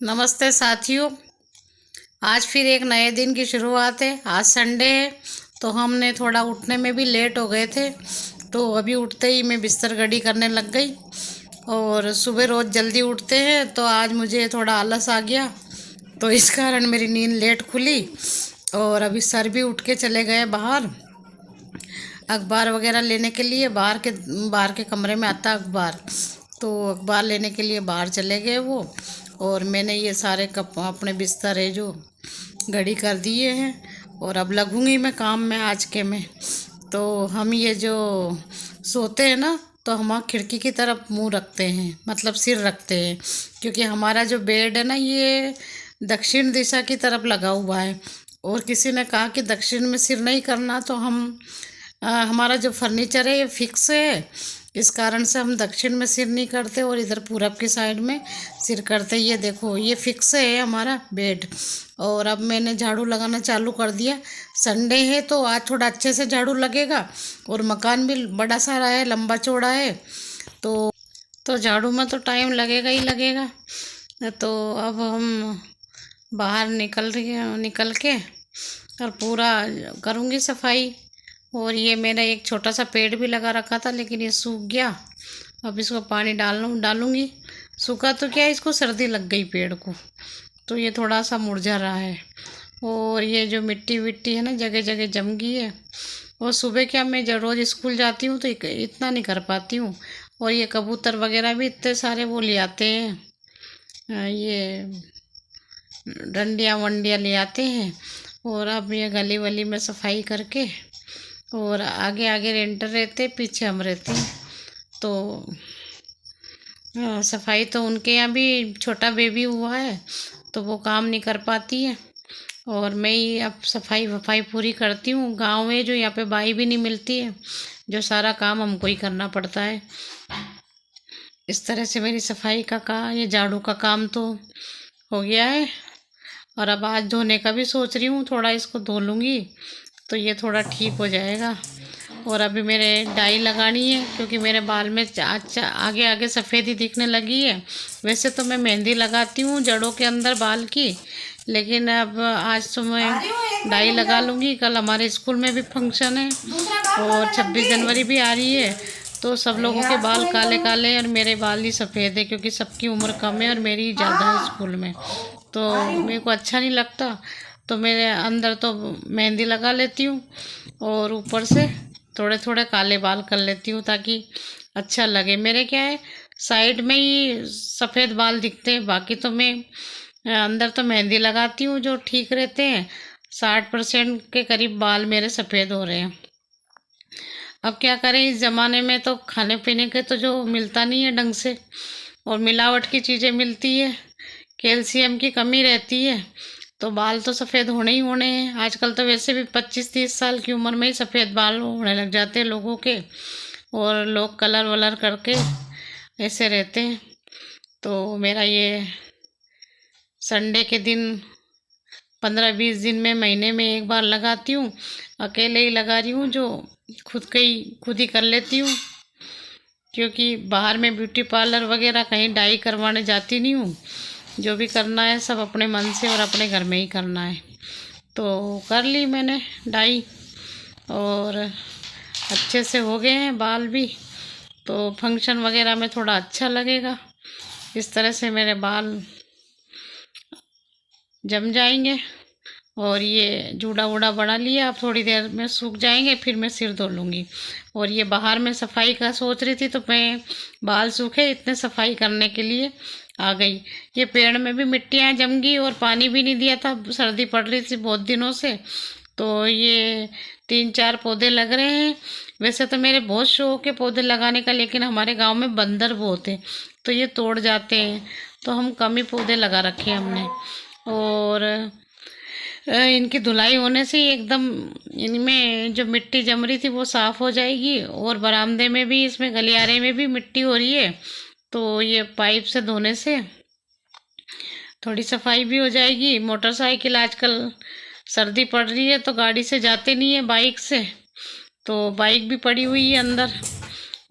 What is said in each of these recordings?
नमस्ते साथियों। आज फिर एक नए दिन की शुरुआत है। आज संडे है तो हमने थोड़ा उठने में भी लेट हो गए थे, तो अभी उठते ही मैं बिस्तर गड़ी करने लग गई। और सुबह रोज़ जल्दी उठते हैं तो आज मुझे थोड़ा आलस आ गया, तो इस कारण मेरी नींद लेट खुली। और अभी सर भी उठ के चले गए बाहर अखबार वगैरह लेने के लिए। बाहर के कमरे में आता अखबार, तो अखबार लेने के लिए बाहर चले गए वो। और मैंने ये सारे कप अपने बिस्तर है जो घड़ी कर दिए हैं, और अब लगूंगी मैं काम में आज के में। तो हम ये जो सोते हैं ना, तो हम खिड़की की तरफ मुंह रखते हैं, मतलब सिर रखते हैं, क्योंकि हमारा जो बेड है ना ये दक्षिण दिशा की तरफ लगा हुआ है। और किसी ने कहा कि दक्षिण में सिर नहीं करना, तो हमारा जो फर्नीचर है ये फिक्स है, इस कारण से हम दक्षिण में सिर नहीं करते और इधर पूरब की साइड में सिर करते। ये देखो ये फिक्स है हमारा बेड। और अब मैंने झाड़ू लगाना चालू कर दिया। संडे है तो आज थोड़ा अच्छे से झाड़ू लगेगा, और मकान भी बड़ा सारा है, लंबा चौड़ा है, तो झाड़ू में तो टाइम लगेगा ही लगेगा। तो अब हम बाहर निकल के और पूरा करूँगी सफाई। और ये मेरा एक छोटा सा पेड़ भी लगा रखा था, लेकिन ये सूख गया। अब इसको पानी डालूंगी। सूखा तो क्या, इसको सर्दी लग गई पेड़ को, तो ये थोड़ा सा मुरझा रहा है। और ये जो मिट्टी विट्टी है ना जगह जगह जम गई है। और सुबह क्या, मैं जब रोज़ स्कूल जाती हूँ तो इतना नहीं कर पाती हूँ। और ये कबूतर वगैरह भी इतने सारे वो ले आते हैं, ये डंडियाँ वंडियाँ ले आते हैं। और अब ये गली वली में सफाई करके, और आगे आगे रेंटर रहते, पीछे हम रहते हैं। तो सफाई तो उनके यहाँ भी छोटा बेबी हुआ है, तो वो काम नहीं कर पाती है, और मैं ही अब सफाई वफाई पूरी करती हूँ। गांव में जो यहाँ पे बाई भी नहीं मिलती है, जो सारा काम हमको ही करना पड़ता है। इस तरह से मेरी सफाई ये झाड़ू का काम तो हो गया है। और अब आज धोने का भी सोच रही हूँ, थोड़ा इसको धो लूँगी तो ये थोड़ा ठीक हो जाएगा। और अभी मेरे डाई लगानी है, क्योंकि मेरे बाल में आगे आगे सफ़ेदी दिखने लगी है। वैसे तो मैं मेहंदी लगाती हूँ जड़ों के अंदर बाल की, लेकिन अब आज तो मैं डाई लगा लूँगी। कल हमारे स्कूल में भी फंक्शन है, और 26 जनवरी भी आ रही है, तो सब लोगों के बाल काले काले और मेरे बाल ही सफ़ेद है, क्योंकि सबकी उम्र कम है और मेरी ज़्यादा है स्कूल में। तो मेरे को अच्छा नहीं लगता, तो मेरे अंदर तो मेहंदी लगा लेती हूँ, और ऊपर से थोड़े थोड़े काले बाल कर लेती हूँ, ताकि अच्छा लगे। मेरे क्या है, साइड में ही सफ़ेद बाल दिखते हैं, बाकी तो मैं अंदर तो मेहंदी लगाती हूँ जो ठीक रहते हैं। 60% के करीब बाल मेरे सफ़ेद हो रहे हैं। अब क्या करें, इस ज़माने में तो खाने पीने के तो जो मिलता नहीं है ढंग से, और मिलावट की चीज़ें मिलती है, कैल्शियम की कमी रहती है, तो बाल तो सफ़ेद होने ही होने हैं। आजकल तो वैसे भी 25-30 साल की उम्र में ही सफ़ेद बाल होने लग जाते हैं लोगों के, और लोग कलर वलर करके ऐसे रहते हैं। तो मेरा ये संडे के दिन 15-20 दिन में महीने में एक बार लगाती हूँ। अकेले ही लगा रही हूँ, जो खुद ही कर लेती हूँ, क्योंकि बाहर में ब्यूटी पार्लर वगैरह कहीं डाई करवाने जाती नहीं हूँ। जो भी करना है सब अपने मन से और अपने घर में ही करना है। तो कर ली मैंने डाई, और अच्छे से हो गए हैं बाल भी, तो फंक्शन वगैरह में थोड़ा अच्छा लगेगा। इस तरह से मेरे बाल जम जाएंगे। और ये जूड़ा वूड़ा बना लिया, अब थोड़ी देर में सूख जाएंगे, फिर मैं सिर धो लूँगी। और ये बाहर में सफाई का सोच रही थी, तो मैं बाल सूखे इतने सफाई करने के लिए आ गई। ये पेड़ में भी मिट्टियाँ जम गई, और पानी भी नहीं दिया था, सर्दी पड़ रही थी बहुत दिनों से। तो ये 3-4 पौधे लग रहे हैं। वैसे तो मेरे बहुत शौक है पौधे लगाने का, लेकिन हमारे गांव में बंदर बहुत है, तो ये तोड़ जाते हैं, तो हम कम ही पौधे लगा रखे हैं हमने। और इनकी धुलाई होने से ही एकदम इनमें जो मिट्टी जम रही थी वो साफ़ हो जाएगी। और बरामदे में भी, इसमें गलियारे में भी मिट्टी हो रही है, तो ये पाइप से धोने से थोड़ी सफाई भी हो जाएगी। मोटरसाइकिल आजकल सर्दी पड़ रही है तो गाड़ी से जाते नहीं है, बाइक से, तो बाइक भी पड़ी हुई है अंदर।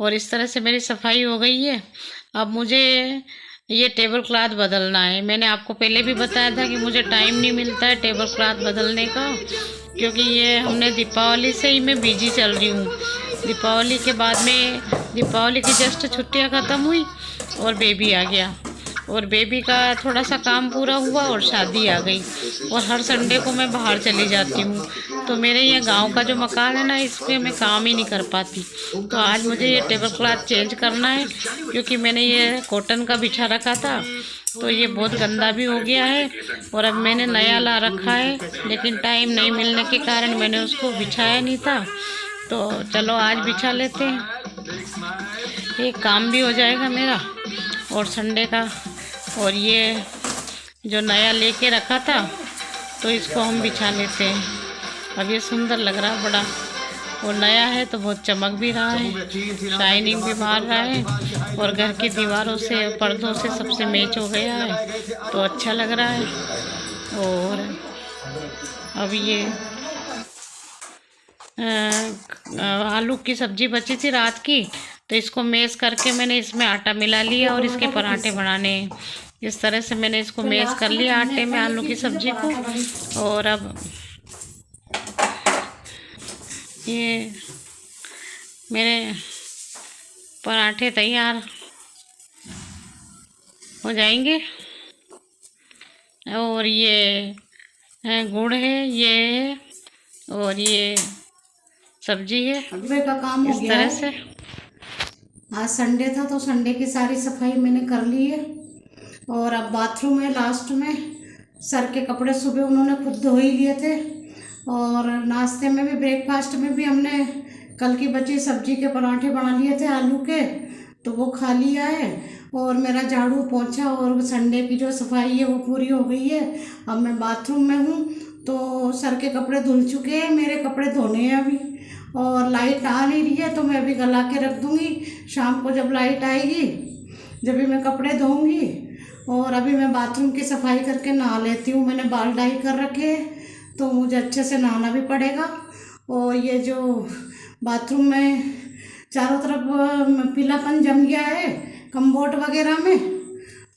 और इस तरह से मेरी सफाई हो गई है। अब मुझे ये टेबल क्लॉथ बदलना है। मैंने आपको पहले भी बताया था कि मुझे टाइम नहीं मिलता है टेबल क्लॉथ बदलने का, क्योंकि ये हमने दीपावली से ही मैं बिजी चल रही हूँ। दीपावली के बाद में, दीपावली की जस्ट छुट्टियाँ ख़त्म हुई और बेबी आ गया, और बेबी का थोड़ा सा काम पूरा हुआ और शादी आ गई, और हर संडे को मैं बाहर चली जाती हूँ। तो मेरे ये गांव का जो मकान है ना, इसमें मैं काम ही नहीं कर पाती। तो आज मुझे ये टेबल क्लॉथ चेंज करना है, क्योंकि मैंने ये कॉटन का बिछा रखा था तो ये बहुत गंदा भी हो गया है, और अब मैंने नया ला रखा है, लेकिन टाइम नहीं मिलने के कारण मैंने उसको बिछाया नहीं था। तो चलो आज बिछा लेते हैं, एक काम भी हो जाएगा मेरा और संडे का। और ये जो नया लेके रखा था तो इसको हम बिछा लेते हैं। अब ये सुंदर लग रहा है बड़ा, और नया है तो बहुत चमक भी रहा है, शाइनिंग भी मार रहा है, और घर की दीवारों से, पर्दों से सबसे मैच हो गया है, तो अच्छा लग रहा है। और अब ये आलू की सब्जी बची थी रात की, तो इसको मैश करके मैंने इसमें आटा मिला लिया और इसके पराठे बनाने हैं। इस तरह से मैंने इसको मैश कर लिया आटे में आलू की सब्जी को। और अब ये मेरे पराठे तैयार हो जाएंगे। और ये गुड़ है, ये है, और ये सब्जी है। सुबह का काम हो इस गया तरह है। से आज संडे था तो संडे की सारी सफाई मैंने कर ली है। और अब बाथरूम है लास्ट में। सर के कपड़े सुबह उन्होंने खुद धो ही लिए थे, और नाश्ते में भी, ब्रेकफास्ट में भी हमने कल की बची सब्जी के पराठे बना लिए थे आलू के, तो वो खा लिया है। और मेरा झाड़ू पोंछा और संडे की जो सफाई है वो पूरी हो गई है। अब मैं बाथरूम में हूँ, तो सर के कपड़े धुल चुके हैं, मेरे कपड़े धोने हैं अभी। और लाइट आ नहीं रही है तो मैं अभी गला के रख दूँगी, शाम को जब लाइट आएगी जब भी मैं कपड़े धोऊँगी। और अभी मैं बाथरूम की सफाई करके नहा लेती हूँ। मैंने बाल डाई कर रखे हैं तो मुझे अच्छे से नहाना भी पड़ेगा। और ये जो बाथरूम में चारों तरफ पीलापन जम गया है कम्बोर्ड वगैरह में,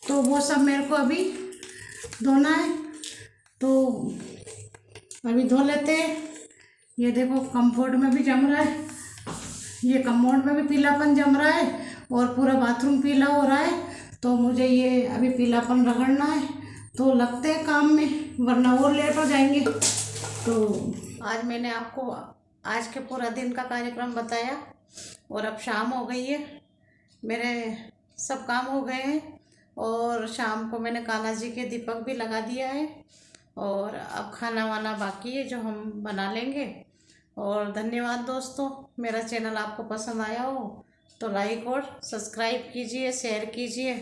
तो वो सब मेरे को अभी धोना है, तो अभी धो लेते हैं। ये देखो कम्बोर्ड में भी जम रहा है, ये कम्बोर्ड में भी पीलापन जम रहा है, और पूरा बाथरूम पीला हो रहा है। तो मुझे ये अभी पीलापन रगड़ना है, तो लगते हैं काम में, वरना और लेट हो जाएंगे। तो आज मैंने आपको आज के पूरा दिन का कार्यक्रम बताया, और अब शाम हो गई है, मेरे सब काम हो गए हैं। और शाम को मैंने कान्हा जी के दीपक भी लगा दिया है, और अब खाना वाना बाकी है जो हम बना लेंगे। और धन्यवाद दोस्तों, मेरा चैनल आपको पसंद आया हो तो लाइक और सब्सक्राइब कीजिए, शेयर कीजिए।